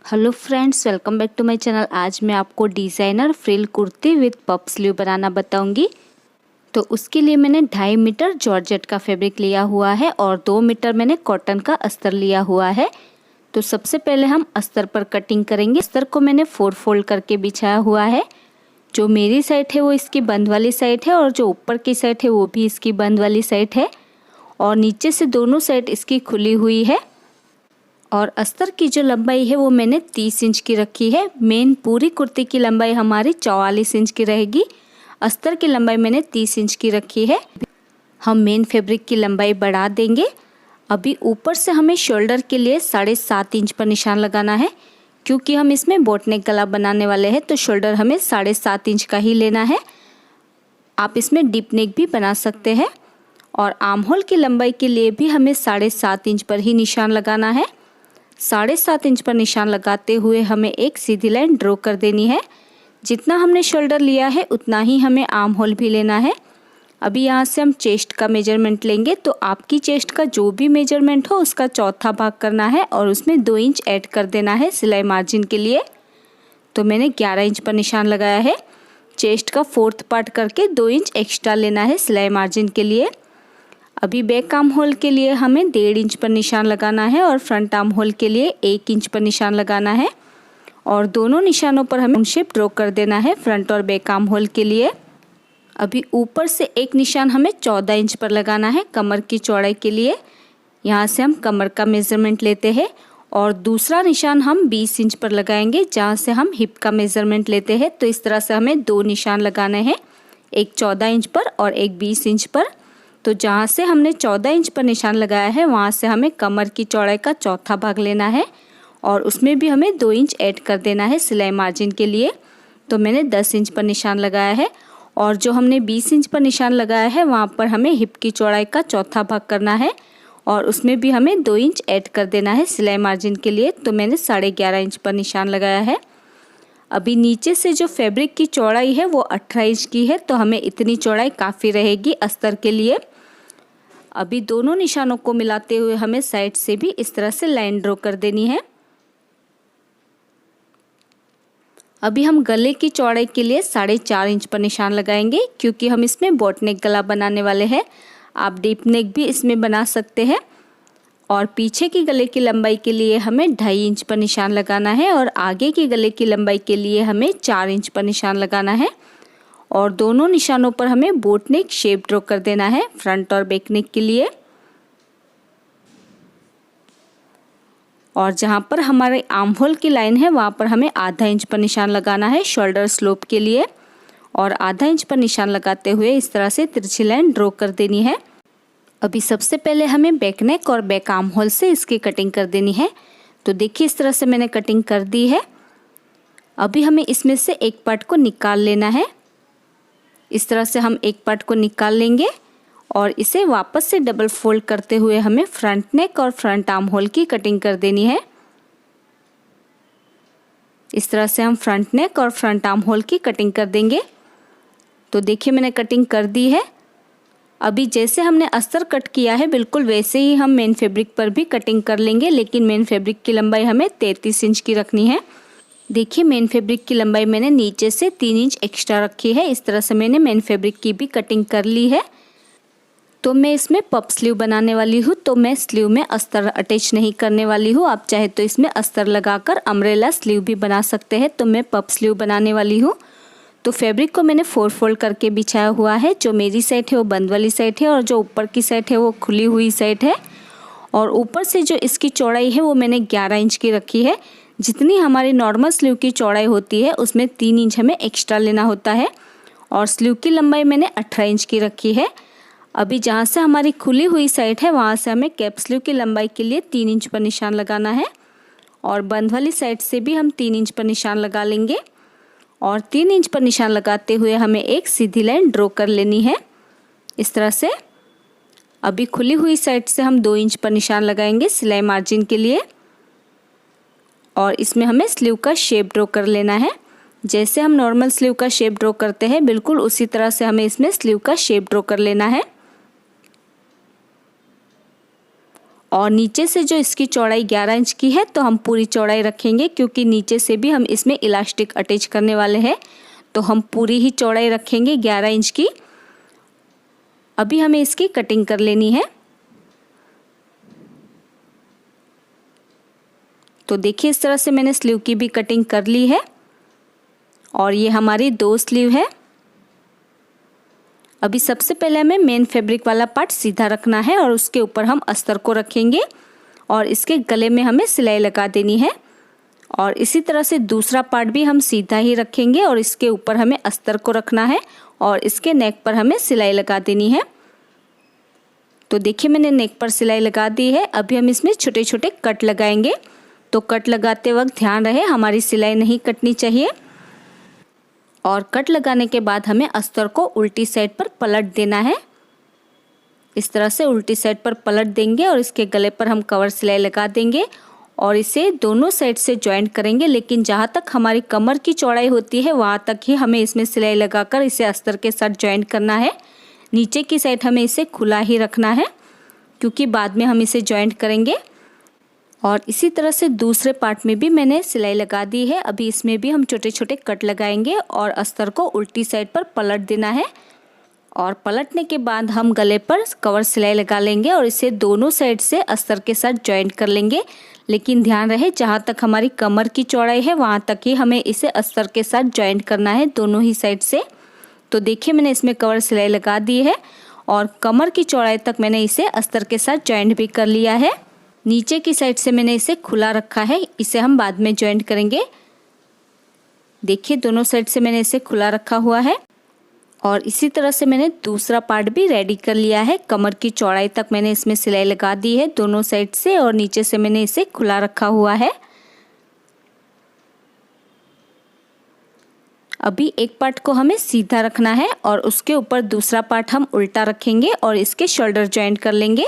Hello friends, welcome back to my channel. आज मैं आपको designer frill kurti with puff sleeve बनाना बताऊंगी। तो उसके लिए मैंने 2.5 मीटर जॉर्जेट का फैब्रिक लिया हुआ है और 2 मीटर मैंने कॉटन का अस्तर लिया हुआ है। तो सबसे पहले हम अस्तर पर कटिंग करेंगे। अस्तर को मैंने 4 फोल्ड करके बिछाया हुआ है। जो मेरी साइड है वो इसकी बंद वाली साइड है और जो ऊपर की साइड है वो भी इसकी बंद वाली साइड है और नीचे से दोनों साइड इसकी खुली हुई है। और अस्तर की जो लंबाई है वो मैंने 30 इंच की रखी है। मेन पूरी कुर्ती की लंबाई हमारी 44 इंच की रहेगी। अस्तर की लंबाई मैंने 30 इंच की रखी है। हम मेन फैब्रिक की लंबाई बढ़ा देंगे। अभी ऊपर से हमें शोल्डर के लिए 7.5 इंच पर निशान लगाना है, क्योंकि हम इसमें बोट नेक गला बनाने वाले हैं तो शोल्डर हमें 7.5 इंच का ही लेना है। आप इसमें डीप नेक भी बना सकते हैं। और आर्म होल की लंबाई के लिए भी हमें 7.5 इंच पर ही निशान लगाना है। 7.5 इंच पर निशान लगाते हुए हमें एक सीधी लाइन ड्रॉ कर देनी है। जितना हमने शोल्डर लिया है उतना ही हमें आर्म होल भी लेना है। अभी यहाँ से हम चेस्ट का मेजरमेंट लेंगे। तो आपकी चेस्ट का जो भी मेजरमेंट हो उसका चौथा भाग करना है और उसमें 2 इंच ऐड कर देना है सिलाई मार्जिन के लिए। तो मैंने 11 इंच पर निशान लगाया है। चेस्ट का 4th पार्ट करके 2 इंच एक्स्ट्रा लेना है सिलाई मार्जिन के लिए। अभी बैक आर्म होल के लिए हमें 1.5 इंच पर निशान लगाना है और फ्रंट आर्म होल के लिए 1 इंच पर निशान लगाना है। और दोनों निशानों पर हमें शेप ड्रॉ कर देना है फ्रंट और बैक आर्म होल के लिए। अभी ऊपर से एक निशान हमें 14 इंच पर लगाना है कमर की चौड़ाई के लिए। यहाँ से हम कमर का मेज़रमेंट लेते हैं और दूसरा निशान हम 20 इंच पर लगाएंगे, जहाँ से हम हिप का मेज़रमेंट लेते हैं। तो इस तरह से हमें 2 निशान लगाने हैं, एक 14 इंच पर और एक 20 इंच पर। तो जहाँ से हमने 14 इंच पर निशान लगाया है वहाँ से हमें कमर की चौड़ाई का चौथा भाग लेना है और उसमें भी हमें 2 इंच ऐड कर देना है सिलाई मार्जिन के लिए। तो मैंने 10 इंच पर निशान लगाया है और जो हमने 20 इंच पर निशान लगाया है वहाँ पर हमें हिप की चौड़ाई का चौथा भाग करना है और उसमें भी हमें 2 इंच ऐड कर देना है सिलाई मार्जिन के लिए। तो मैंने 11.5 इंच पर निशान लगाया है। अभी नीचे से जो फैब्रिक की चौड़ाई है वो 18 इंच की है, तो हमें इतनी चौड़ाई काफ़ी रहेगी अस्तर के लिए। अभी दोनों निशानों को मिलाते हुए हमें साइड से भी इस तरह से लाइन ड्रॉ कर देनी है। अभी हम गले की चौड़ाई के लिए 4.5 इंच पर निशान लगाएंगे, क्योंकि हम इसमें बोट नेक गला बनाने वाले हैं। आप डीप नेक भी इसमें बना सकते हैं। और पीछे की गले की लंबाई के लिए हमें 2.5 इंच पर निशान लगाना है और आगे की गले की लंबाई के लिए हमें 4 इंच पर निशान लगाना है। और दोनों निशानों पर हमें बोट नेक शेप ड्रॉ कर देना है फ्रंट और बैक नेक के लिए। और जहाँ पर हमारे आर्म होल की लाइन है वहाँ पर हमें आधा इंच पर निशान लगाना है शोल्डर स्लोप के लिए। और आधा इंच पर निशान लगाते हुए इस तरह से तिरछी लाइन ड्रॉ कर देनी है। अभी सबसे पहले हमें बैक नेक और बैक आर्म होल से इसकी कटिंग कर देनी है। तो देखिए इस तरह से मैंने कटिंग कर दी है। अभी हमें इसमें से एक पार्ट को निकाल लेना है। इस तरह से हम एक पार्ट को निकाल लेंगे और इसे वापस से डबल फोल्ड करते हुए हमें फ्रंट नेक और फ्रंट आर्म होल की कटिंग कर देनी है। इस तरह से हम फ्रंट नेक और फ्रंट आर्म होल की कटिंग कर देंगे। तो देखिए मैंने कटिंग कर दी है। अभी जैसे हमने अस्तर कट किया है बिल्कुल वैसे ही हम मेन फैब्रिक पर भी कटिंग कर लेंगे, लेकिन मेन फैब्रिक की लंबाई हमें 33 इंच की रखनी है। देखिए मेन फैब्रिक की लंबाई मैंने नीचे से 3 इंच एक्स्ट्रा रखी है। इस तरह से मैंने मेन फैब्रिक की भी कटिंग कर ली है। तो मैं इसमें पफ स्लीव बनाने वाली हूँ, तो मैं स्लीव में अस्तर अटैच नहीं करने वाली हूँ। आप चाहे तो इसमें अस्तर लगाकर अम्ब्रेला स्लीव भी बना सकते हैं। तो मैं पफ स्लीव बनाने वाली हूँ। तो फैब्रिक को मैंने 4 फोल्ड करके बिछाया हुआ है। जो मेरी साइड है वो बंद वाली साइड है और जो ऊपर की साइड है वो खुली हुई साइड है। और ऊपर से जो इसकी चौड़ाई है वो मैंने 11 इंच की रखी है। जितनी हमारी नॉर्मल स्लीव की चौड़ाई होती है उसमें 3 इंच हमें एक्स्ट्रा लेना होता है। और स्लीव की लंबाई मैंने 18 इंच की रखी है। अभी जहाँ से हमारी खुली हुई साइड है वहाँ से हमें कैप स्लीव की लंबाई के लिए 3 इंच पर निशान लगाना है और बंद वाली साइड से भी हम 3 इंच पर निशान लगा लेंगे। और 3 इंच पर निशान लगाते हुए हमें एक सीधी लाइन ड्रॉ कर लेनी है इस तरह से। अभी खुली हुई साइड से हम 2 इंच पर निशान लगाएंगे सिलाई मार्जिन के लिए और इसमें हमें स्लीव का शेप ड्रॉ कर लेना है। जैसे हम नॉर्मल स्लीव का शेप ड्रॉ करते हैं बिल्कुल उसी तरह से हमें इसमें स्लीव का शेप ड्रॉ कर लेना है। और नीचे से जो इसकी चौड़ाई 11 इंच की है तो हम पूरी चौड़ाई रखेंगे, क्योंकि नीचे से भी हम इसमें इलास्टिक अटैच करने वाले हैं, तो हम पूरी ही चौड़ाई रखेंगे 11 इंच की। अभी हमें इसकी कटिंग कर लेनी है। तो देखिए इस तरह से मैंने स्लीव की भी कटिंग कर ली है और ये हमारी 2 स्लीव है। अभी सबसे पहले हमें मेन फैब्रिक वाला पार्ट सीधा रखना है और उसके ऊपर हम अस्तर को रखेंगे और इसके गले में हमें सिलाई लगा देनी है। और इसी तरह से दूसरा पार्ट भी हम सीधा ही रखेंगे और इसके ऊपर हमें अस्तर को रखना है और इसके नेक पर हमें सिलाई लगा देनी है। तो देखिए मैंने नेक पर सिलाई लगा दी है। अभी हम इसमें छोटे छोटे कट लगाएंगे। तो कट लगाते वक्त ध्यान रहे हमारी सिलाई नहीं कटनी चाहिए। और कट लगाने के बाद हमें अस्तर को उल्टी साइड पर पलट देना है। इस तरह से उल्टी साइड पर पलट देंगे और इसके गले पर हम कवर सिलाई लगा देंगे और इसे दोनों साइड से जॉइंट करेंगे, लेकिन जहाँ तक हमारी कमर की चौड़ाई होती है वहाँ तक ही हमें इसमें सिलाई लगाकर इसे अस्तर के साथ जॉइंट करना है। नीचे की साइड हमें इसे खुला ही रखना है, क्योंकि बाद में हम इसे जॉइंट करेंगे। और इसी तरह से दूसरे पार्ट में भी मैंने सिलाई लगा दी है। अभी इसमें भी हम छोटे छोटे कट लगाएंगे और अस्तर को उल्टी साइड पर पलट देना है और पलटने के बाद हम गले पर कवर सिलाई लगा लेंगे और इसे दोनों साइड से अस्तर के साथ जॉइंट कर लेंगे। लेकिन ध्यान रहे जहाँ तक हमारी कमर की चौड़ाई है वहाँ तक ही हमें इसे अस्तर के साथ जॉइंट करना है, दोनों ही साइड से। तो देखिए मैंने इसमें कवर सिलाई लगा दी है और कमर की चौड़ाई तक मैंने इसे अस्तर के साथ जॉइंट भी कर लिया है। नीचे की साइड से मैंने इसे खुला रखा है, इसे हम बाद में जॉइंट करेंगे। देखिए दोनों साइड से मैंने इसे खुला रखा हुआ है और इसी तरह से मैंने दूसरा पार्ट भी रेडी कर लिया है। कमर की चौड़ाई तक मैंने इसमें सिलाई लगा दी है दोनों साइड से और नीचे से मैंने इसे खुला रखा हुआ है। अभी एक पार्ट को हमें सीधा रखना है और उसके ऊपर दूसरा पार्ट हम उल्टा रखेंगे और इसके शोल्डर जॉइंट कर लेंगे।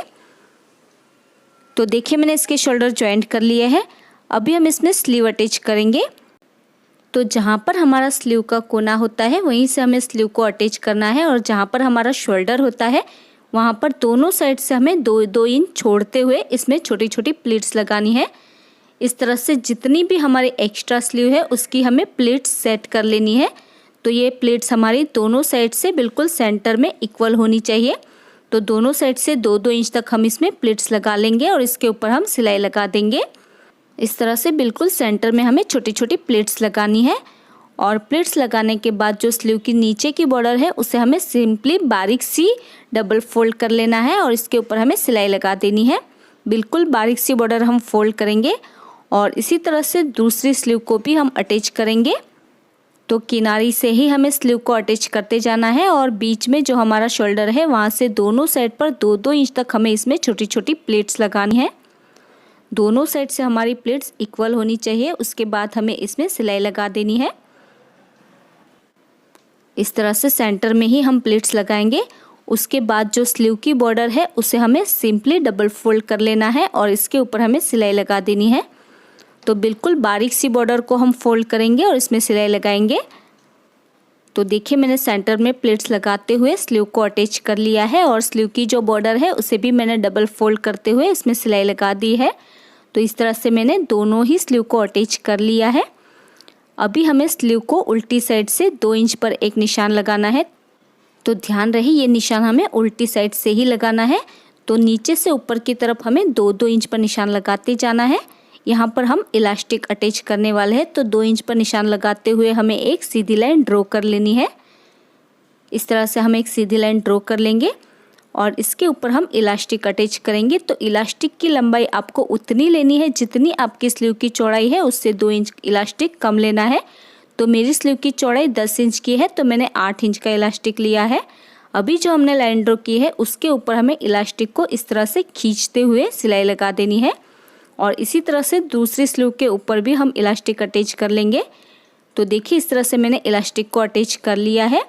तो देखिए मैंने इसके शोल्डर जॉइंट कर लिए हैं। अभी हम इसमें स्लीव अटैच करेंगे। तो जहाँ पर हमारा स्लीव का कोना होता है वहीं से हमें स्लीव को अटैच करना है और जहाँ पर हमारा शोल्डर होता है वहाँ पर दोनों साइड से हमें 2-2 इंच छोड़ते हुए इसमें छोटी छोटी प्लीट्स लगानी है। इस तरह से जितनी भी हमारी एक्स्ट्रा स्लीव है उसकी हमें प्लीट्स सेट कर लेनी है। तो ये प्लीट्स हमारी दोनों साइड से बिल्कुल सेंटर में इक्वल होनी चाहिए। तो दोनों साइड से 2-2 इंच तक हम इसमें प्लीट्स लगा लेंगे और इसके ऊपर हम सिलाई लगा देंगे। इस तरह से बिल्कुल सेंटर में हमें छोटी छोटी प्लीट्स लगानी है। और प्लीट्स लगाने के बाद जो स्लीव की नीचे की बॉर्डर है उसे हमें सिंपली बारीक सी डबल फोल्ड कर लेना है और इसके ऊपर हमें सिलाई लगा देनी है। बिल्कुल बारीक सी बॉर्डर हम फोल्ड करेंगे और इसी तरह से दूसरी स्लीव को भी हम अटैच करेंगे। तो किनारी से ही हमें स्लीव को अटैच करते जाना है और बीच में जो हमारा शोल्डर है वहाँ से दोनों साइड पर 2-2 इंच तक हमें इसमें छोटी छोटी प्लेट्स लगानी है। दोनों साइड से हमारी प्लेट्स इक्वल होनी चाहिए। उसके बाद हमें इसमें सिलाई लगा देनी है। इस तरह से सेंटर में ही हम प्लेट्स लगाएंगे। उसके बाद जो स्लीव की बॉर्डर है उसे हमें सिंपली डबल फोल्ड कर लेना है और इसके ऊपर हमें सिलाई लगा देनी है। तो बिल्कुल बारीक सी बॉर्डर को हम फोल्ड करेंगे और इसमें सिलाई लगाएंगे। तो देखिए मैंने सेंटर में प्लेट्स लगाते हुए स्लीव को अटैच कर लिया है और स्लीव की जो बॉर्डर है उसे भी मैंने डबल फोल्ड करते हुए इसमें सिलाई लगा दी है। तो इस तरह से मैंने दोनों ही स्लीव को अटैच कर लिया है। अभी हमें स्लीव को उल्टी साइड से 2 इंच पर एक निशान लगाना है। तो ध्यान रहे ये निशान हमें उल्टी साइड से ही लगाना है। तो नीचे से ऊपर की तरफ हमें 2-2 इंच पर निशान लगाते जाना है। यहाँ पर हम इलास्टिक अटैच करने वाले हैं तो 2 इंच पर निशान लगाते हुए हमें एक सीधी लाइन ड्रॉ कर लेनी है। इस तरह से हम एक सीधी लाइन ड्रॉ कर लेंगे और इसके ऊपर हम इलास्टिक अटैच करेंगे। तो इलास्टिक की लंबाई आपको उतनी लेनी है जितनी आपकी स्लीव की चौड़ाई है, उससे 2 इंच इलास्टिक कम लेना है। तो मेरी स्लीव की चौड़ाई 10 इंच की है तो मैंने 8 इंच का इलास्टिक लिया है। अभी जो हमने लाइन ड्रॉ की है उसके ऊपर हमें इलास्टिक को इस तरह से खींचते हुए सिलाई लगा देनी है और इसी तरह से दूसरी स्लीव के ऊपर भी हम इलास्टिक अटैच कर लेंगे। तो देखिए इस तरह से मैंने इलास्टिक को अटैच कर लिया है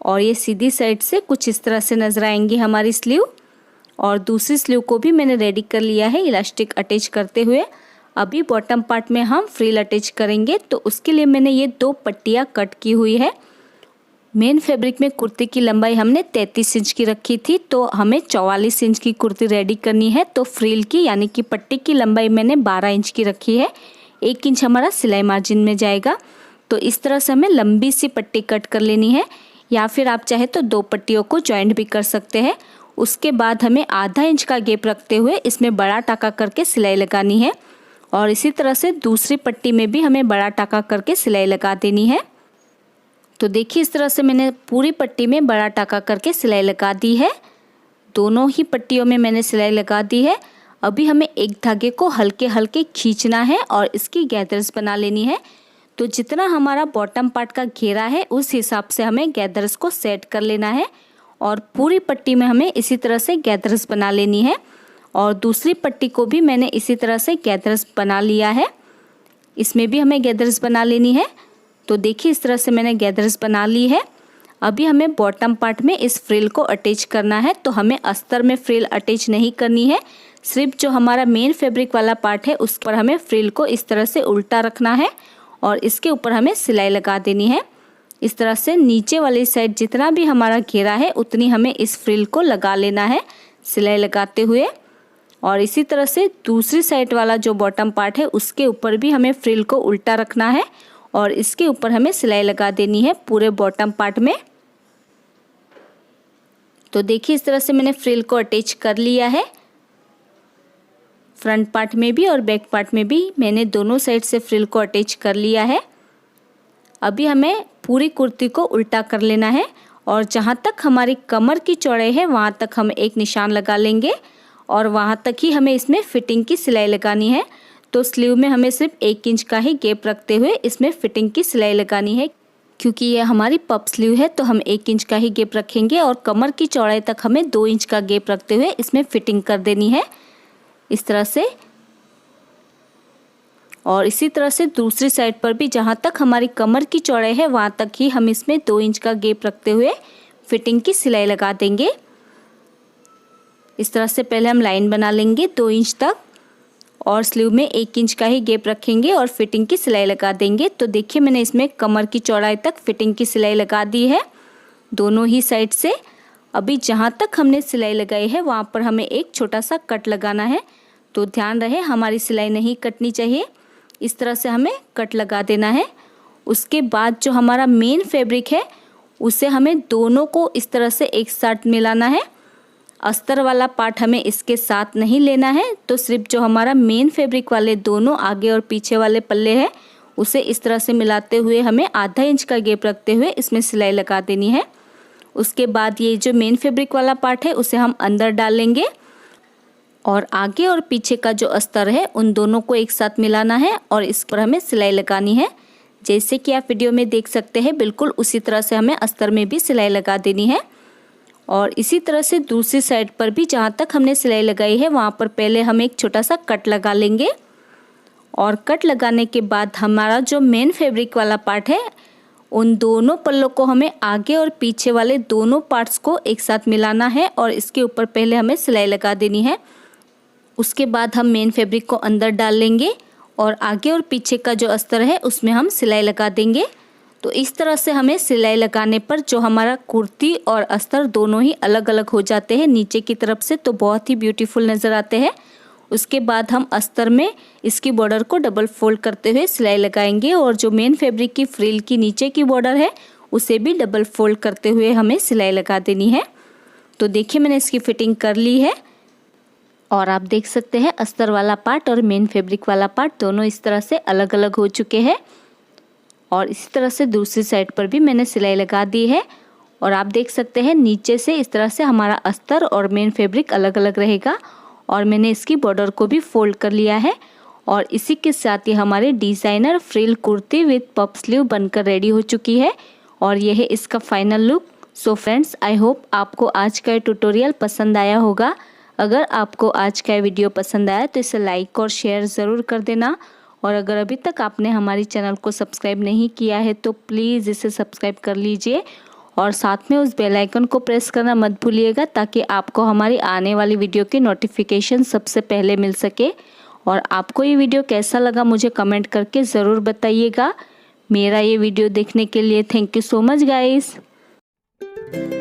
और ये सीधी साइड से कुछ इस तरह से नजर आएंगी हमारी स्लीव। और दूसरी स्लीव को भी मैंने रेडी कर लिया है इलास्टिक अटैच करते हुए। अभी बॉटम पार्ट में हम फ्रिल अटैच करेंगे। तो उसके लिए मैंने ये 2 पट्टियाँ कट की हुई है। मेन फैब्रिक में कुर्ती की लंबाई हमने 33 इंच की रखी थी, तो हमें 44 इंच की कुर्ती रेडी करनी है। तो फ्रिल की यानी कि पट्टी की लंबाई मैंने 12 इंच की रखी है। 1 इंच हमारा सिलाई मार्जिन में जाएगा। तो इस तरह से हमें लंबी सी पट्टी कट कर लेनी है, या फिर आप चाहे तो 2 पट्टियों को जॉइंट भी कर सकते हैं। उसके बाद हमें आधा इंच का गैप रखते हुए इसमें बड़ा टाका करके सिलाई लगानी है, और इसी तरह से दूसरी पट्टी में भी हमें बड़ा टाका करके सिलाई लगा देनी है। तो देखिए इस तरह से मैंने पूरी पट्टी में बड़ा टाका करके सिलाई लगा दी है। दोनों ही पट्टियों में मैंने सिलाई लगा दी है। अभी हमें एक धागे को हल्के हल्के खींचना है और इसकी गैदर्स बना लेनी है। तो जितना हमारा बॉटम पार्ट का घेरा है उस हिसाब से हमें गैदर्स को सेट कर लेना है, और पूरी पट्टी में हमें इसी तरह से गैदर्स बना लेनी है। और दूसरी पट्टी को भी मैंने इसी तरह से गैदर्स बना लिया है, इसमें भी हमें गैदर्स बना लेनी है। तो देखिए इस तरह से मैंने गैदर्स बना ली है। अभी हमें बॉटम पार्ट में इस फ्रिल को अटैच करना है। तो हमें अस्तर में फ्रिल अटैच नहीं करनी है, सिर्फ जो हमारा मेन फैब्रिक वाला पार्ट है उस पर हमें फ्रिल को इस तरह से उल्टा रखना है और इसके ऊपर हमें सिलाई लगा देनी है। इस तरह से नीचे वाली साइड जितना भी हमारा घेरा है उतनी हमें इस फ्रिल को लगा लेना है सिलाई लगाते हुए। और इसी तरह से दूसरी साइड वाला जो बॉटम पार्ट है उसके ऊपर भी हमें फ्रिल को उल्टा रखना है और इसके ऊपर हमें सिलाई लगा देनी है पूरे बॉटम पार्ट में। तो देखिए इस तरह से मैंने फ्रिल को अटैच कर लिया है। फ्रंट पार्ट में भी और बैक पार्ट में भी मैंने दोनों साइड से फ्रिल को अटैच कर लिया है। अभी हमें पूरी कुर्ती को उल्टा कर लेना है, और जहाँ तक हमारी कमर की चौड़ाई है वहाँ तक हम एक निशान लगा लेंगे, और वहाँ तक ही हमें इसमें फिटिंग की सिलाई लगानी है। तो स्लीव में हमें सिर्फ 1 इंच का ही गैप रखते हुए इसमें फिटिंग की सिलाई लगानी है, क्योंकि ये हमारी पफ स्लीव है तो हम 1 इंच का ही गैप रखेंगे, और कमर की चौड़ाई तक हमें 2 इंच का गैप रखते हुए इसमें फिटिंग कर देनी है इस तरह से। और इसी तरह से दूसरी साइड पर भी जहाँ तक हमारी कमर की चौड़ाई है वहाँ तक ही हम इसमें 2 इंच का गैप रखते हुए फिटिंग की सिलाई लगा देंगे। इस तरह से पहले हम लाइन बना लेंगे 2 इंच तक, और स्लीव में 1 इंच का ही गैप रखेंगे और फिटिंग की सिलाई लगा देंगे। तो देखिए मैंने इसमें कमर की चौड़ाई तक फिटिंग की सिलाई लगा दी है दोनों ही साइड से। अभी जहाँ तक हमने सिलाई लगाई है वहाँ पर हमें एक छोटा सा कट लगाना है। तो ध्यान रहे हमारी सिलाई नहीं कटनी चाहिए, इस तरह से हमें कट लगा देना है। उसके बाद जो हमारा मेन फैब्रिक है उसे हमें दोनों को इस तरह से एक साथ मिलाना है। अस्तर वाला पार्ट हमें इसके साथ नहीं लेना है, तो सिर्फ जो हमारा मेन फैब्रिक वाले दोनों आगे और पीछे वाले पल्ले हैं उसे इस तरह से मिलाते हुए हमें आधा इंच का गैप रखते हुए इसमें सिलाई लगा देनी है। उसके बाद ये जो मेन फैब्रिक वाला पार्ट है उसे हम अंदर डाल लेंगे, और आगे और पीछे का जो अस्तर है उन दोनों को एक साथ मिलाना है और इस पर हमें सिलाई लगानी है। जैसे कि आप वीडियो में देख सकते हैं बिल्कुल उसी तरह से हमें अस्तर में भी सिलाई लगा देनी है। और इसी तरह से दूसरी साइड पर भी जहाँ तक हमने सिलाई लगाई है वहाँ पर पहले हम एक छोटा सा कट लगा लेंगे, और कट लगाने के बाद हमारा जो मेन फैब्रिक वाला पार्ट है उन दोनों पल्लों को हमें आगे और पीछे वाले दोनों पार्ट्स को एक साथ मिलाना है और इसके ऊपर पहले हमें सिलाई लगा देनी है। उसके बाद हम मेन फैब्रिक को अंदर डाल लेंगे और आगे और पीछे का जो अस्तर है उसमें हम सिलाई लगा देंगे। तो इस तरह से हमें सिलाई लगाने पर जो हमारा कुर्ती और अस्तर दोनों ही अलग अलग हो जाते हैं नीचे की तरफ से, तो बहुत ही ब्यूटीफुल नज़र आते हैं। उसके बाद हम अस्तर में इसकी बॉर्डर को डबल फोल्ड करते हुए सिलाई लगाएंगे, और जो मेन फैब्रिक की फ्रिल की नीचे की बॉर्डर है उसे भी डबल फोल्ड करते हुए हमें सिलाई लगा देनी है। तो देखिए मैंने इसकी फिटिंग कर ली है, और आप देख सकते हैं अस्तर वाला पार्ट और मेन फैब्रिक वाला पार्ट दोनों इस तरह से अलग अलग हो चुके हैं। और इसी तरह से दूसरी साइड पर भी मैंने सिलाई लगा दी है, और आप देख सकते हैं नीचे से इस तरह से हमारा अस्तर और मेन फैब्रिक अलग अलग रहेगा, और मैंने इसकी बॉर्डर को भी फोल्ड कर लिया है। और इसी के साथ ही हमारी designer frill kurti with puff sleeve बनकर रेडी हो चुकी है, और यह है इसका final look. So friends, I hope आपको आज का ट्यूटोरियल पसंद आया होगा। अगर आपको आज का वीडियो पसंद आया तो इसे लाइक और शेयर ज़रूर कर देना, और अगर अभी तक आपने हमारी चैनल को सब्सक्राइब नहीं किया है तो प्लीज़ इसे सब्सक्राइब कर लीजिए, और साथ में उस बेल आइकन को प्रेस करना मत भूलिएगा ताकि आपको हमारी आने वाली वीडियो की नोटिफिकेशन सबसे पहले मिल सके। और आपको ये वीडियो कैसा लगा मुझे कमेंट करके ज़रूर बताइएगा। मेरा ये वीडियो देखने के लिए thank you so much guys. है।